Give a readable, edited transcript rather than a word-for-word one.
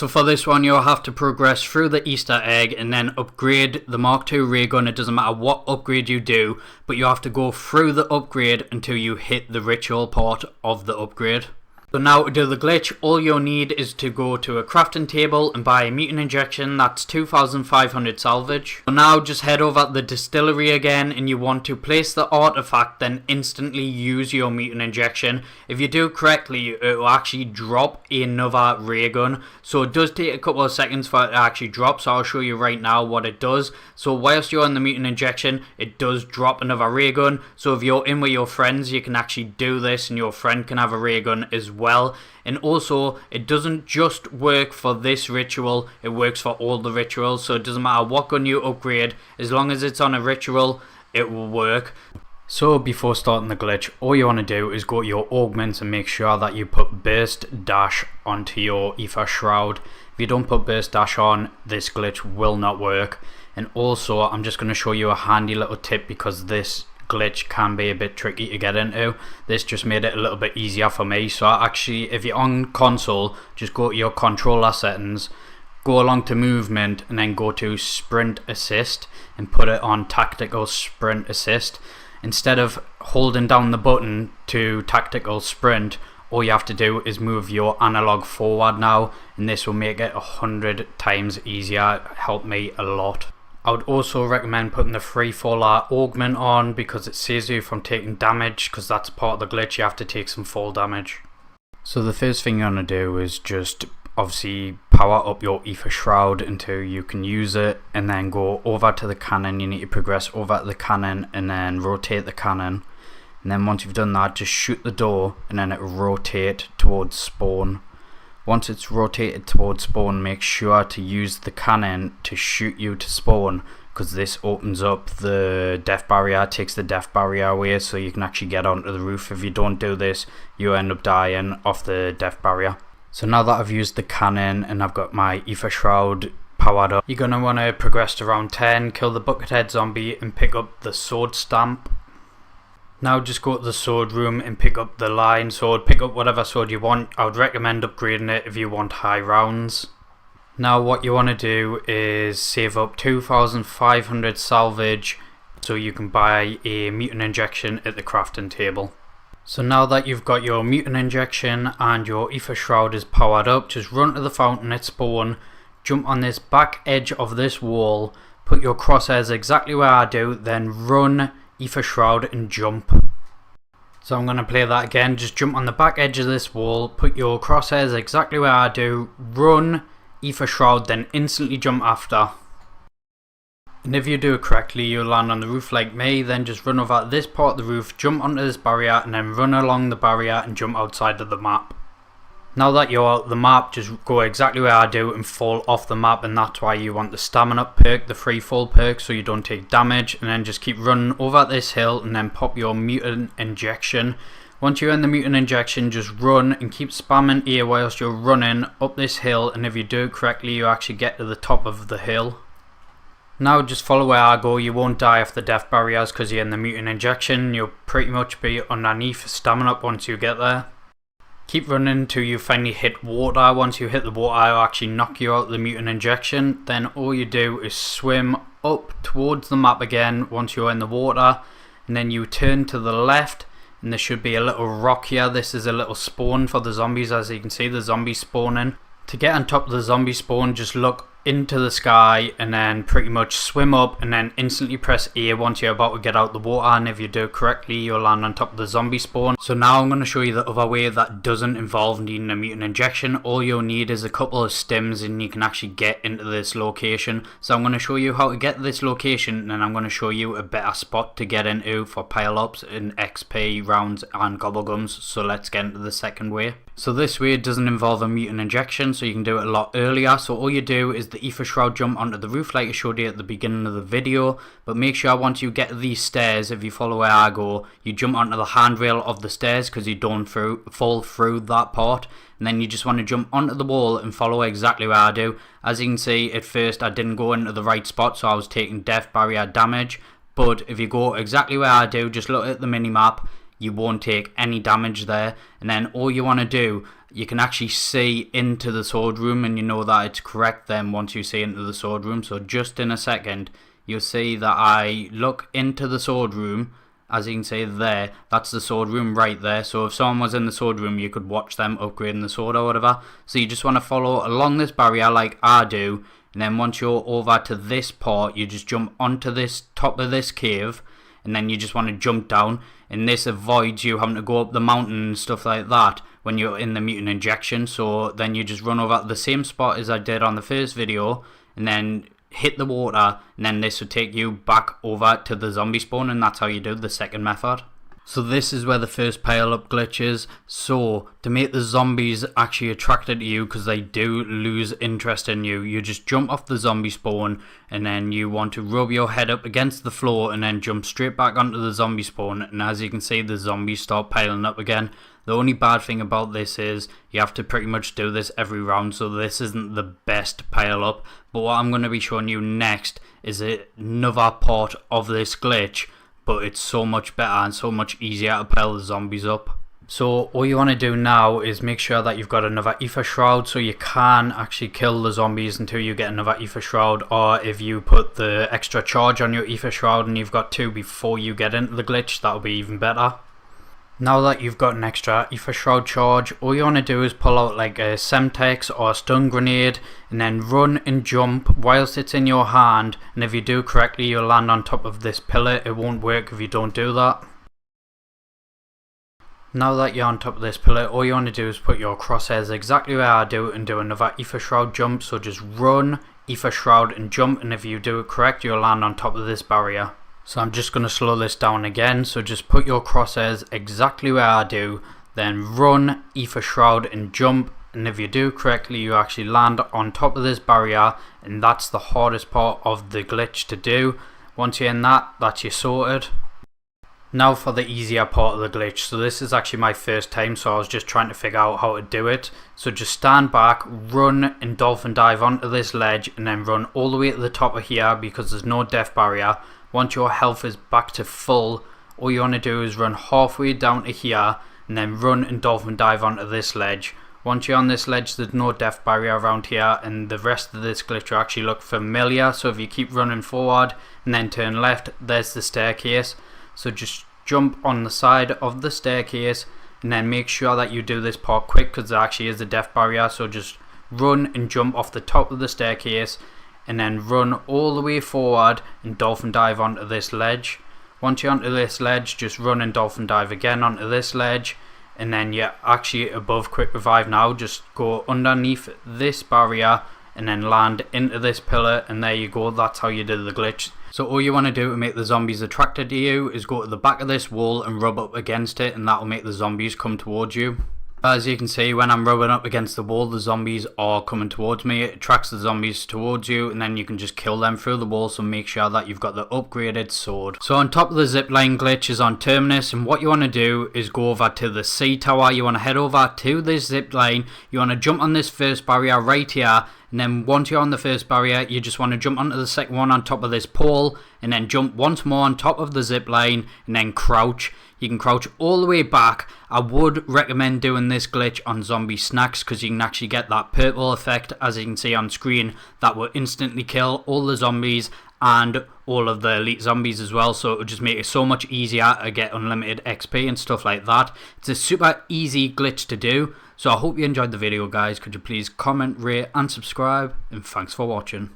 So for this one, you'll have to progress through the Easter egg and then upgrade the Mark II ray gun. It doesn't matter what upgrade you do, but you have to go through the upgrade until you hit the ritual part of the upgrade. So now to do the glitch, all you'll need is to go to a crafting table and buy a mutant injection. That's 2,500 salvage. So now just head over to the distillery again, and you want to place the artifact, then instantly use your mutant injection. If you do correctly, it will actually drop another ray gun. So it does take a couple of seconds for it to actually drop, so I'll show you right now what it does. So whilst you're on the mutant injection, it does drop another ray gun. So if you're in with your friends, you can actually do this and your friend can have a ray gun as well. And also, it doesn't just work for this ritual, it works for all the rituals. So it doesn't matter what gun you upgrade, as long as it's on a ritual, it will work. So before starting the glitch, all you want to do is go to your augments and make sure that you put burst dash onto your ether shroud. If you don't put burst dash on, this glitch will not work. And also, I'm just going to show you a handy little tip, because this glitch can be a bit tricky to get into. This just made it a little bit easier for me. So actually, if you're on console, just go to your controller settings, go along to movement, and then go to sprint assist and put it on tactical sprint assist. Instead of holding down the button to tactical sprint, all you have to do is move your analog forward now, and this will make it 100 times easier. It helped me a lot. I would also recommend putting the free faller augment on, because it saves you from taking damage, because that's part of the glitch. You have to take some fall damage. So the first thing you're going to do is just obviously power up your ether shroud until you can use it, and then go over to the cannon. You need to progress over to the cannon and then rotate the cannon, and then once you've done that, just shoot the door and then it will rotate towards spawn. Once it's rotated towards spawn, make sure to use the cannon to shoot you to spawn, because this opens up the death barrier, takes the death barrier away, so you can actually get onto the roof. If you don't do this, you end up dying off the death barrier. So now that I've used the cannon and I've got my ether shroud powered up, you're going to want to progress to round 10, kill the buckethead zombie and pick up the sword stamp. Now just go to the sword room and pick up the line sword. Pick up whatever sword you want. I would recommend upgrading it if you want high rounds. Now what you want to do is save up 2,500 salvage so you can buy a mutant injection at the crafting table. So now that you've got your mutant injection and your ether shroud is powered up, just run to the fountain at spawn, jump on this back edge of this wall, put your crosshairs exactly where I do, then run ether shroud and jump. So I'm going to play that again. Just jump on the back edge of this wall, put your crosshairs exactly where I do, run ether shroud, then instantly jump after. And if you do it correctly, you'll land on the roof like me. Then just run over this part of the roof, jump onto this barrier, and then run along the barrier and jump outside of the map. Now that you're out the map, just go exactly where I do and fall off the map, and that's why you want the stamina perk, the free fall perk, so you don't take damage. And then just keep running over this hill and then pop your mutant injection. Once you're in the mutant injection, just run and keep spamming A whilst you're running up this hill, and if you do it correctly, you actually get to the top of the hill. Now just follow where I go. You won't die off the death barriers because you're in the mutant injection. You'll pretty much be underneath stamina up once you get there. Keep running until you finally hit water. Once you hit the water, it'll actually knock you out of the mutant injection. Then all you do is swim up towards the map again once you're in the water, and then you turn to the left, and there should be a little rock here. This is a little spawn for the zombies. As you can see, the zombies spawning. To get on top of the zombie spawn, just look into the sky and then pretty much swim up and then instantly press A once you're about to get out the water, and if you do it correctly, you'll land on top of the zombie spawn. So now I'm going to show you the other way that doesn't involve needing a mutant injection. All you'll need is a couple of stims and you can actually get into this location. So I'm going to show you how to get to this location, and then I'm going to show you a better spot to get into for pileups and XP rounds and Gobblegums. So let's get into the second way. So this way doesn't involve a mutant injection, so you can do it a lot earlier. So all you do is the ether shroud jump onto the roof like I showed you at the beginning of the video, but make sure once you get to these stairs, if you follow where I go, you jump onto the handrail of the stairs because you don't fall through that part, and then you just want to jump onto the wall and follow exactly where I do. As you can see, at first I didn't go into the right spot, so I was taking death barrier damage, but if you go exactly where I do, just look at the mini map, you won't take any damage there. And then all you want to do, you can actually see into the sword room, and you know that it's correct then once you see into the sword room. So just in a second, you'll see that I look into the sword room. As you can see there, that's the sword room right there. So if someone was in the sword room, you could watch them upgrading the sword or whatever. So you just want to follow along this barrier like I do. And then once you're over to this part, you just jump onto this top of this cave. And then you just want to jump down. And this avoids you having to go up the mountain and stuff like that when you're in the mutant injection. So then you just run over to the same spot as I did on the first video. And then hit the water, and then this would take you back over to the zombie spawn, and that's how you do the second method. So this is where the first pile up glitch is. So to make the zombies actually attracted to you, because they do lose interest in you, you just jump off the zombie spawn, and then you want to rub your head up against the floor and then jump straight back onto the zombie spawn. And as you can see, the zombies start piling up again. The only bad thing about this is you have to pretty much do this every round, so this isn't the best pile up. But what I'm going to be showing you next is another part of this glitch, but it's so much better and so much easier to pile the zombies up. So all you want to do now is make sure that you've got another ether shroud, so you can actually kill the zombies until you get another ether shroud, or if you put the extra charge on your ether shroud and you've got 2 before you get into the glitch, that'll be even better. Now that you've got an extra ether shroud charge, all you want to do is pull out like a semtex or a stun grenade, and then run and jump whilst it's in your hand. And if you do correctly, you'll land on top of this pillar. It won't work if you don't do that. Now that you're on top of this pillar, all you want to do is put your crosshairs exactly where I do and do another ether shroud jump. So just run, ether shroud and jump, and if you do it correct, you'll land on top of this barrier. So I'm just going to slow this down again. So just put your crosshairs exactly where I do, then run, ether shroud and jump, and if you do correctly, you actually land on top of this barrier, and that's the hardest part of the glitch to do. Once you're in that, that's you sorted. Now for the easier part of the glitch. So this is actually my first time, so I was just trying to figure out how to do it. So just stand back, run and dolphin dive onto this ledge, and then run all the way to the top of here because there's no death barrier. Once your health is back to full, all you want to do is run halfway down to here and then run and dolphin dive onto this ledge. Once you're on this ledge, there's no death barrier around here, and the rest of this glitch will actually look familiar. So if you keep running forward and then turn left, there's the staircase. So just jump on the side of the staircase and then make sure that you do this part quick because there actually is a death barrier. So just run and jump off the top of the staircase and then run all the way forward and dolphin dive onto this ledge. Once you're onto this ledge, just run and dolphin dive again onto this ledge, and then you're actually above quick revive now. Just go underneath this barrier and then land into this pillar, and there you go. That's how you do the glitch. So all you want to do to make the zombies attracted to you is go to the back of this wall and rub up against it, and that will make the zombies come towards you. As you can see, when I'm rubbing up against the wall, the zombies are coming towards me. It attracts the zombies towards you, and then you can just kill them through the wall. So make sure that you've got the upgraded sword. So on top of the zipline glitch is on Terminus, and what you want to do is go over to the C tower. You want to head over to this zipline. You want to jump on this first barrier right here, and then once you're on the first barrier, you just want to jump onto the second one on top of this pole, and then jump once more on top of the zipline, and then crouch. You can crouch all the way back. I would recommend doing this glitch on zombie snacks because you can actually get that purple effect, as you can see on screen, that will instantly kill all the zombies and all of the elite zombies as well. So it would just make it so much easier to get unlimited XP and stuff like that. It's a super easy glitch to do. So I hope you enjoyed the video, guys. Could you please comment, rate and subscribe, and thanks for watching.